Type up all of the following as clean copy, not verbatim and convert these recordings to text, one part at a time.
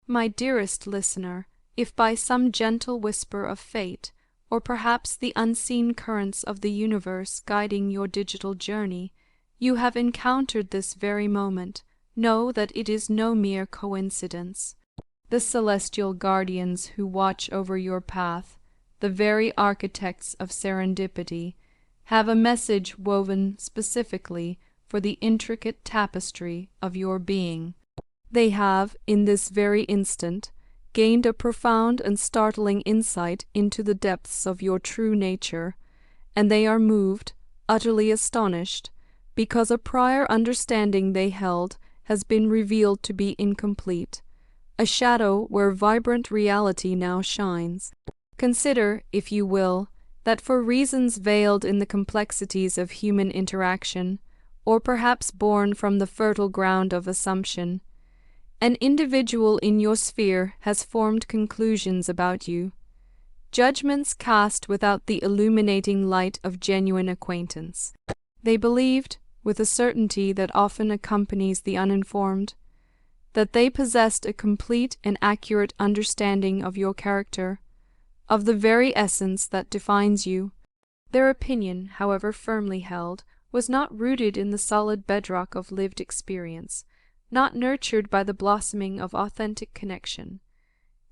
My dearest listener, if by some gentle whisper of fate, or perhaps the unseen currents of the universe guiding your digital journey, you have encountered this very moment, know that it is no mere coincidence. The celestial guardians who watch over your path, the very architects of serendipity, have a message woven specifically for the intricate tapestry of your being. They have, in this very instant, gained a profound and startling insight into the depths of your true nature, and they are moved, utterly astonished, because a prior understanding they held has been revealed to be incomplete, a shadow where vibrant reality now shines. Consider, if you will, that for reasons veiled in the complexities of human interaction, or perhaps born from the fertile ground of assumption, an individual in your sphere has formed conclusions about you, judgments cast without the illuminating light of genuine acquaintance. They believed, with a certainty that often accompanies the uninformed, that they possessed a complete and accurate understanding of your character, of the very essence that defines you. Their opinion, however firmly held, was not rooted in the solid bedrock of lived experience, not nurtured by the blossoming of authentic connection.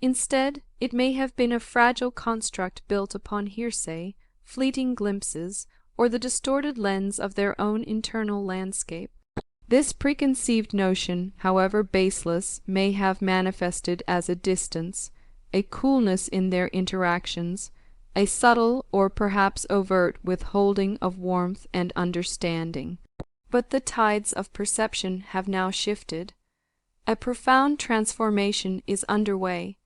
Instead, it may have been a fragile construct built upon hearsay, fleeting glimpses, or the distorted lens of their own internal landscape. This preconceived notion, however baseless, may have manifested as a distance, a coolness in their interactions, a subtle or perhaps overt withholding of warmth and understanding. But the tides of perception have now shifted. A profound transformation is underway,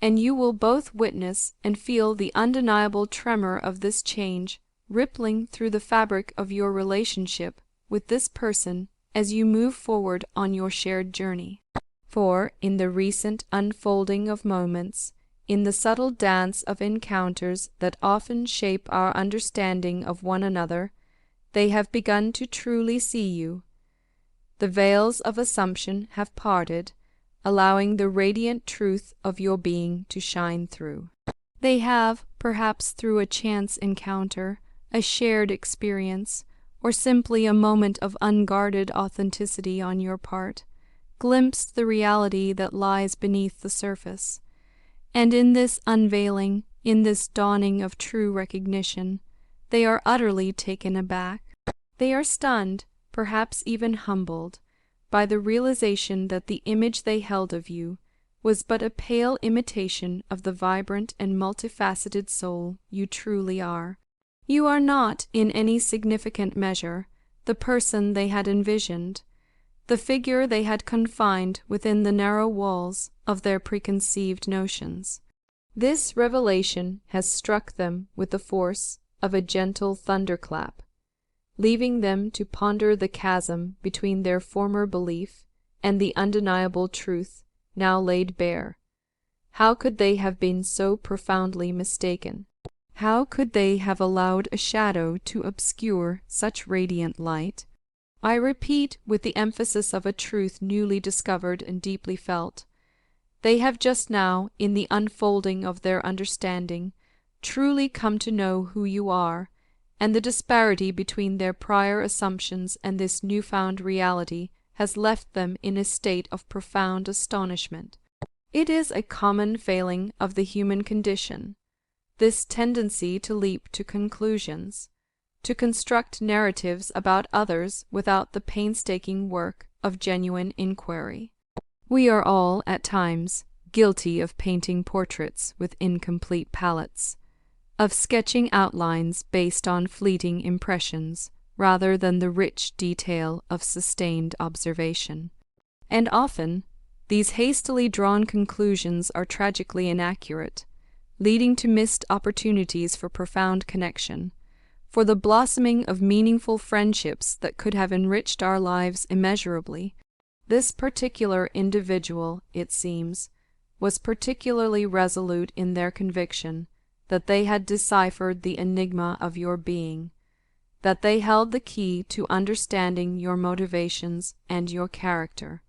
and you will both witness and feel the undeniable tremor of this change rippling through the fabric of your relationship with this person as you move forward on your shared journey. For in the recent unfolding of moments, in the subtle dance of encounters that often shape our understanding of one another, they have begun to truly see you. The veils of assumption have parted, allowing the radiant truth of your being to shine through. They have, perhaps through a chance encounter, a shared experience, or simply a moment of unguarded authenticity on your part, glimpsed the reality that lies beneath the surface. And in this unveiling, in this dawning of true recognition, they are utterly taken aback. They are stunned, perhaps even humbled, by the realization that the image they held of you was but a pale imitation of the vibrant and multifaceted soul you truly are. You are not, in any significant measure, the person they had envisioned, the figure they had confined within the narrow walls of their preconceived notions. This revelation has struck them with the force of a gentle thunderclap, leaving them to ponder the chasm between their former belief and the undeniable truth now laid bare. How could they have been so profoundly mistaken? How could they have allowed a shadow to obscure such radiant light? I repeat, with the emphasis of a truth newly discovered and deeply felt, they have just now, in the unfolding of their understanding, truly come to know who you are, and the disparity between their prior assumptions and this newfound reality has left them in a state of profound astonishment. It is a common failing of the human condition, this tendency to leap to conclusions, to construct narratives about others without the painstaking work of genuine inquiry. We are all, at times, guilty of painting portraits with incomplete palettes, of sketching outlines based on fleeting impressions rather than the rich detail of sustained observation. And often, these hastily drawn conclusions are tragically inaccurate, leading to missed opportunities for profound connection, for the blossoming of meaningful friendships that could have enriched our lives immeasurably. This particular individual, it seems, was particularly resolute in their conviction that they had deciphered the enigma of your being, that they held the key to understanding your motivations and your character.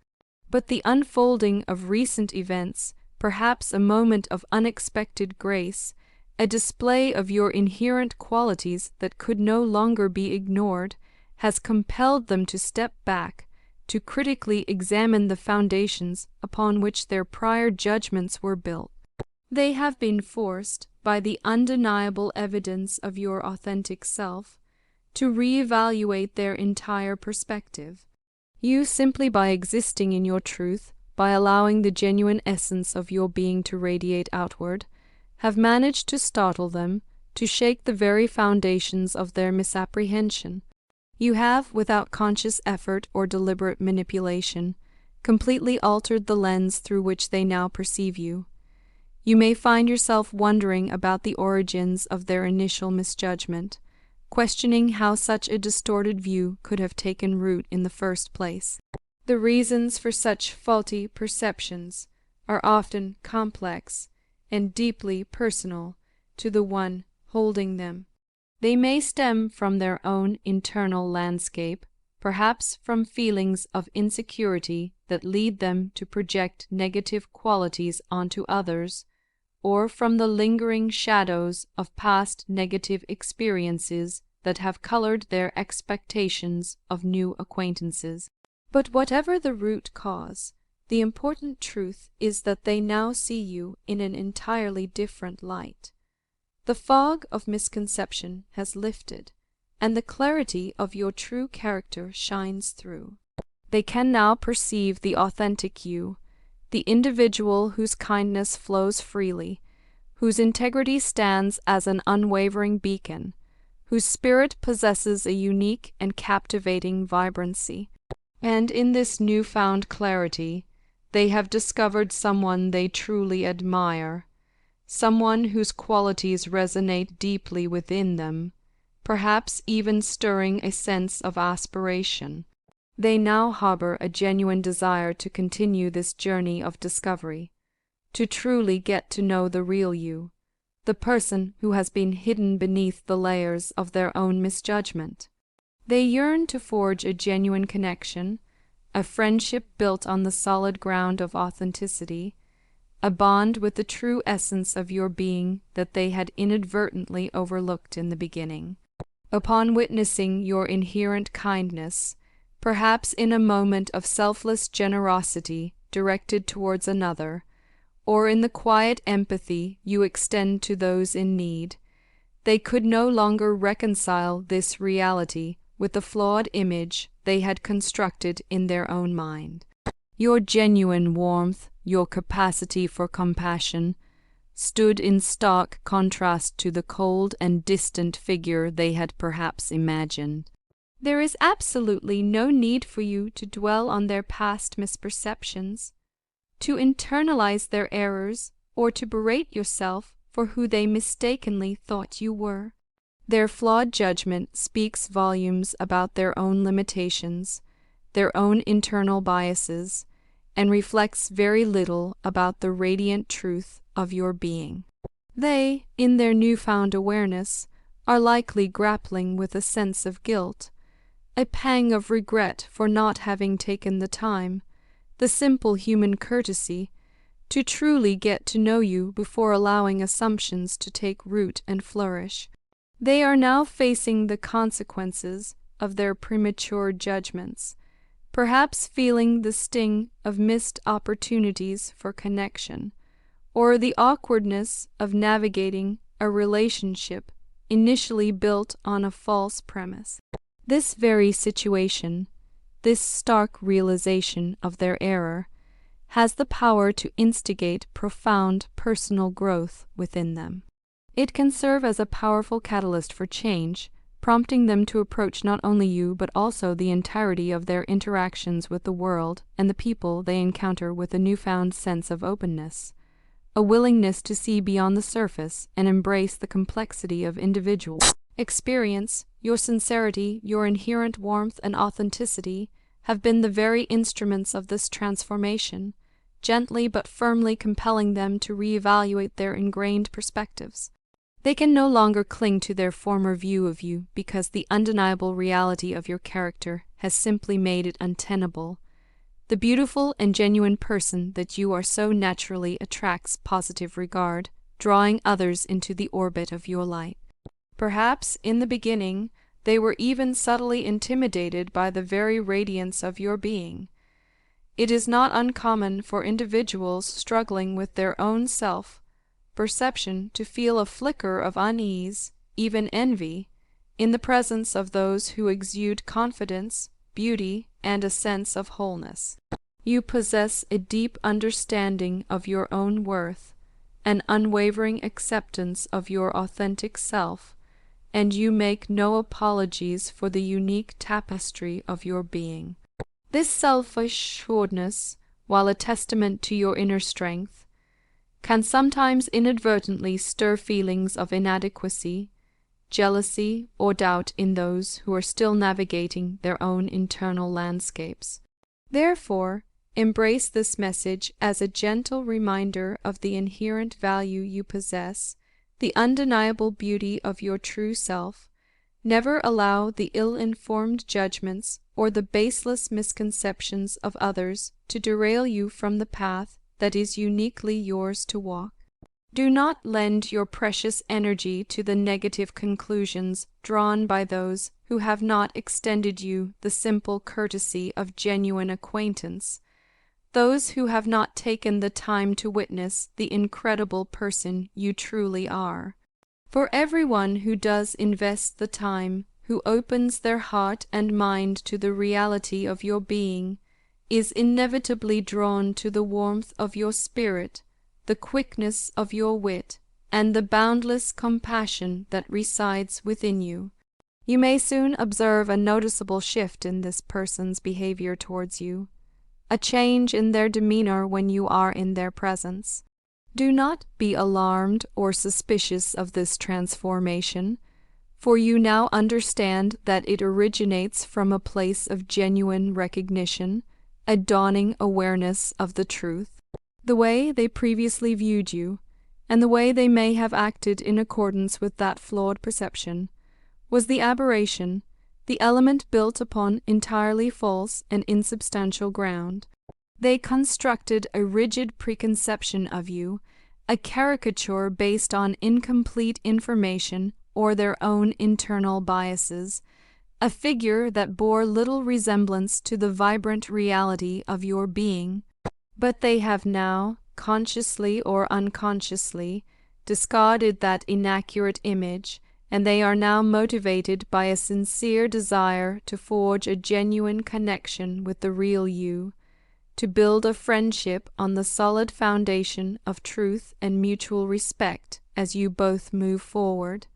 but the unfolding of recent events, perhaps a moment of unexpected grace, a display of your inherent qualities that could no longer be ignored, has compelled them to step back, to critically examine the foundations upon which their prior judgments were built. They have been forced, by the undeniable evidence of your authentic self, to reevaluate their entire perspective. You, simply by existing in your truth, by allowing the genuine essence of your being to radiate outward, have managed to startle them, to shake the very foundations of their misapprehension. You have, without conscious effort or deliberate manipulation, completely altered the lens through which they now perceive you. You may find yourself wondering about the origins of their initial misjudgment, questioning how such a distorted view could have taken root in the first place. The reasons for such faulty perceptions are often complex and deeply personal to the one holding them. They may stem from their own internal landscape, perhaps from feelings of insecurity that lead them to project negative qualities onto others, or from the lingering shadows of past negative experiences that have colored their expectations of new acquaintances. But whatever the root cause, the important truth is that they now see you in an entirely different light. The fog of misconception has lifted, and the clarity of your true character shines through. They can now perceive the authentic you, the individual whose kindness flows freely, whose integrity stands as an unwavering beacon, whose spirit possesses a unique and captivating vibrancy. And in this newfound clarity, they have discovered someone they truly admire, someone whose qualities resonate deeply within them, perhaps even stirring a sense of aspiration. They now harbor a genuine desire to continue this journey of discovery, to truly get to know the real you, the person who has been hidden beneath the layers of their own misjudgment. They yearn to forge a genuine connection, a friendship built on the solid ground of authenticity, a bond with the true essence of your being that they had inadvertently overlooked in the beginning. Upon witnessing your inherent kindness, perhaps in a moment of selfless generosity directed towards another, or in the quiet empathy you extend to those in need, they could no longer reconcile this reality with the flawed image they had constructed in their own mind. Your genuine warmth, your capacity for compassion, stood in stark contrast to the cold and distant figure they had perhaps imagined. There is absolutely no need for you to dwell on their past misperceptions, to internalize their errors, or to berate yourself for who they mistakenly thought you were. Their flawed judgment speaks volumes about their own limitations, their own internal biases, and reflects very little about the radiant truth of your being. They, in their newfound awareness, are likely grappling with a sense of guilt, a pang of regret for not having taken the time, the simple human courtesy, to truly get to know you before allowing assumptions to take root and flourish. They are now facing the consequences of their premature judgments, perhaps feeling the sting of missed opportunities for connection, or the awkwardness of navigating a relationship initially built on a false premise. This very situation, this stark realization of their error, has the power to instigate profound personal growth within them. It can serve as a powerful catalyst for change, prompting them to approach not only you but also the entirety of their interactions with the world and the people they encounter with a newfound sense of openness, a willingness to see beyond the surface and embrace the complexity of individual experience. Your sincerity, your inherent warmth and authenticity have been the very instruments of this transformation, gently but firmly compelling them to reevaluate their ingrained perspectives. They can no longer cling to their former view of you because the undeniable reality of your character has simply made it untenable. The beautiful and genuine person that you are so naturally attracts positive regard, drawing others into the orbit of your light. Perhaps, in the beginning, they were even subtly intimidated by the very radiance of your being. It is not uncommon for individuals struggling with their own self-perception to feel a flicker of unease, even envy, in the presence of those who exude confidence, beauty, and a sense of wholeness. You possess a deep understanding of your own worth, an unwavering acceptance of your authentic self, and you make no apologies for the unique tapestry of your being. This self-assuredness, while a testament to your inner strength, can sometimes inadvertently stir feelings of inadequacy, jealousy, or doubt in those who are still navigating their own internal landscapes. Therefore, embrace this message as a gentle reminder of the inherent value you possess, the undeniable beauty of your true self. Never allow the ill-informed judgments or the baseless misconceptions of others to derail you from the path that is uniquely yours to walk. Do not lend your precious energy to the negative conclusions drawn by those who have not extended you the simple courtesy of genuine acquaintance, those who have not taken the time to witness the incredible person you truly are. For everyone who does invest the time, who opens their heart and mind to the reality of your being, is inevitably drawn to the warmth of your spirit, the quickness of your wit, and the boundless compassion that resides within you. You may soon observe a noticeable shift in this person's behavior towards you, a change in their demeanor when you are in their presence. Do not be alarmed or suspicious of this transformation, for you now understand that it originates from a place of genuine recognition, a dawning awareness of the truth. The way they previously viewed you, and the way they may have acted in accordance with that flawed perception, was the aberration, the element built upon entirely false and insubstantial ground. They constructed a rigid preconception of you, a caricature based on incomplete information or their own internal biases, a figure that bore little resemblance to the vibrant reality of your being. But they have now, consciously or unconsciously, discarded that inaccurate image, and they are now motivated by a sincere desire to forge a genuine connection with the real you, to build a friendship on the solid foundation of truth and mutual respect as you both move forward.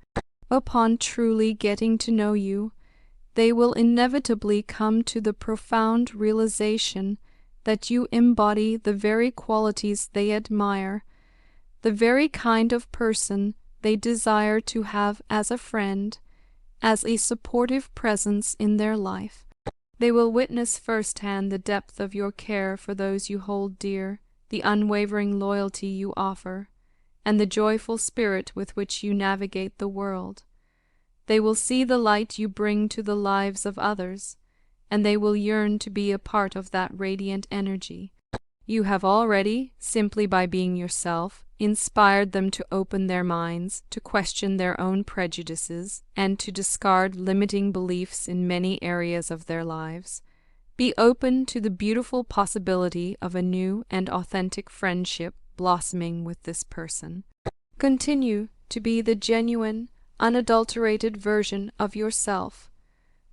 Upon truly getting to know you, they will inevitably come to the profound realization that you embody the very qualities they admire, the very kind of person they desire to have as a friend, as a supportive presence in their life. They will witness firsthand the depth of your care for those you hold dear, the unwavering loyalty you offer, and the joyful spirit with which you navigate the world. They will see the light you bring to the lives of others, and they will yearn to be a part of that radiant energy. You have already, simply by being yourself, inspired them to open their minds, to question their own prejudices, and to discard limiting beliefs in many areas of their lives. Be open to the beautiful possibility of a new and authentic friendship blossoming with this person. Continue to be the genuine, unadulterated version of yourself,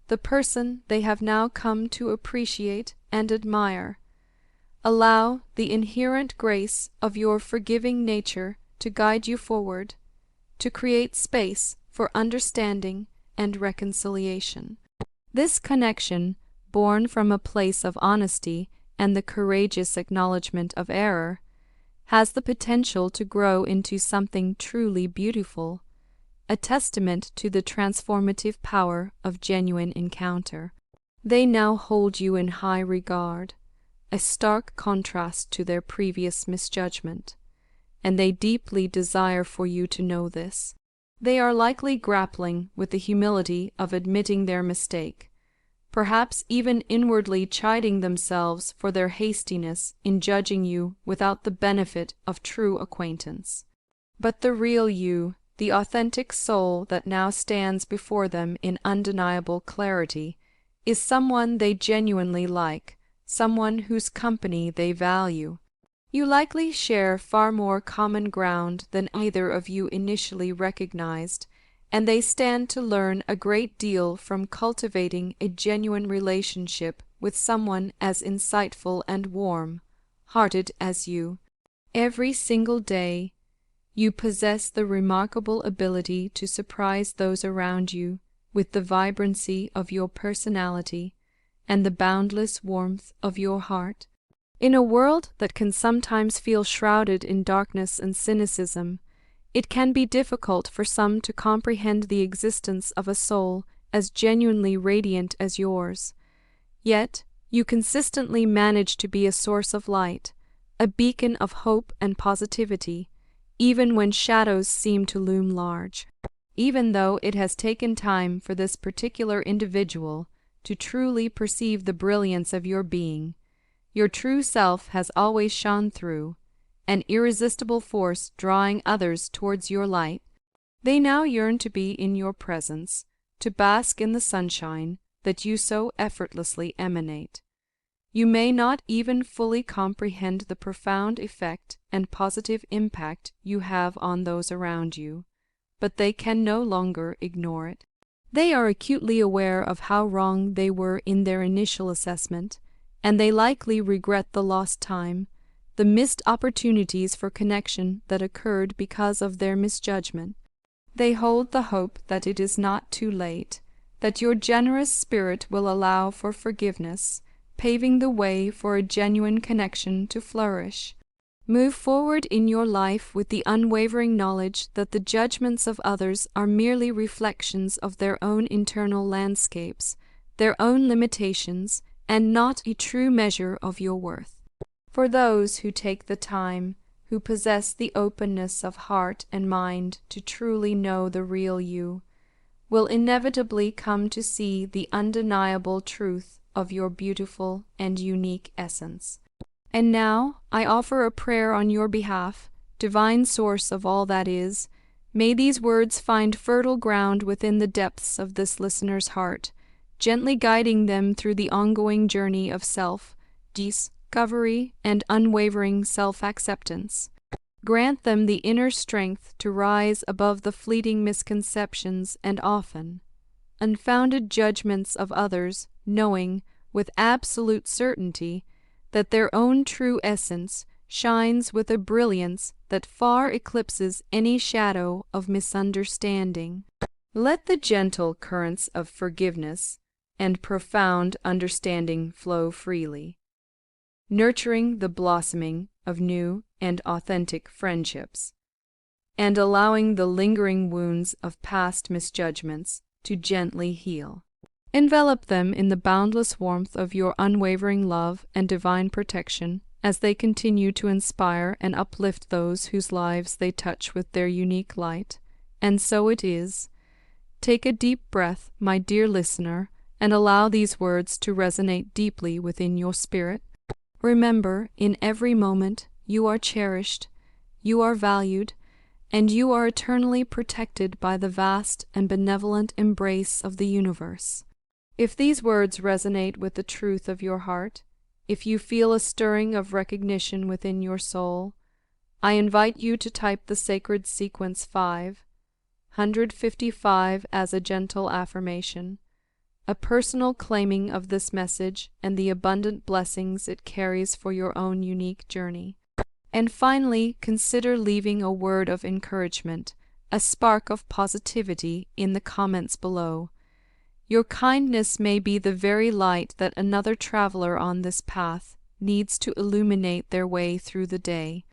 the person they have now come to appreciate and admire. Allow the inherent grace of your forgiving nature to guide you forward, to create space for understanding and reconciliation. This connection, born from a place of honesty and the courageous acknowledgement of error, has the potential to grow into something truly beautiful, a testament to the transformative power of genuine encounter. They now hold you in high regard, a stark contrast to their previous misjudgment, and they deeply desire for you to know this. They are likely grappling with the humility of admitting their mistake, perhaps even inwardly chiding themselves for their hastiness in judging you without the benefit of true acquaintance. But the real you, the authentic soul that now stands before them in undeniable clarity, is someone they genuinely like, someone whose company they value. You likely share far more common ground than either of you initially recognized, and they stand to learn a great deal from cultivating a genuine relationship with someone as insightful and warm-hearted as you. Every single day, you possess the remarkable ability to surprise those around you with the vibrancy of your personality and the boundless warmth of your heart. In a world that can sometimes feel shrouded in darkness and cynicism, it can be difficult for some to comprehend the existence of a soul as genuinely radiant as yours. Yet, you consistently manage to be a source of light, a beacon of hope and positivity, even when shadows seem to loom large. Even though it has taken time for this particular individual to truly perceive the brilliance of your being, your true self has always shone through, an irresistible force drawing others towards your light. They now yearn to be in your presence, to bask in the sunshine that you so effortlessly emanate. You may not even fully comprehend the profound effect and positive impact you have on those around you, but they can no longer ignore it. They are acutely aware of how wrong they were in their initial assessment, and they likely regret the lost time, the missed opportunities for connection that occurred because of their misjudgment. They hold the hope that it is not too late, that your generous spirit will allow for forgiveness, paving the way for a genuine connection to flourish. Move forward in your life with the unwavering knowledge that the judgments of others are merely reflections of their own internal landscapes, their own limitations, and not a true measure of your worth. For those who take the time, who possess the openness of heart and mind to truly know the real you, will inevitably come to see the undeniable truth of your beautiful and unique essence. And now I offer a prayer on your behalf, divine source of all that is. May these words find fertile ground within the depths of this listener's heart, gently guiding them through the ongoing journey of self-discovery and unwavering self-acceptance. Grant them the inner strength to rise above the fleeting misconceptions and often unfounded judgments of others, knowing with absolute certainty that their own true essence shines with a brilliance that far eclipses any shadow of misunderstanding. Let the gentle currents of forgiveness and profound understanding flow freely, nurturing the blossoming of new and authentic friendships, and allowing the lingering wounds of past misjudgments to gently heal. Envelop them in the boundless warmth of your unwavering love and divine protection as they continue to inspire and uplift those whose lives they touch with their unique light. And so it is. Take a deep breath, my dear listener, and allow these words to resonate deeply within your spirit. Remember, in every moment, you are cherished, you are valued, and you are eternally protected by the vast and benevolent embrace of the universe. If these words resonate with the truth of your heart, if you feel a stirring of recognition within your soul, I invite you to type the sacred sequence 555 as a gentle affirmation, a personal claiming of this message and the abundant blessings it carries for your own unique journey. And finally, consider leaving a word of encouragement, a spark of positivity in the comments below. Your kindness may be the very light that another traveler on this path needs to illuminate their way through the day.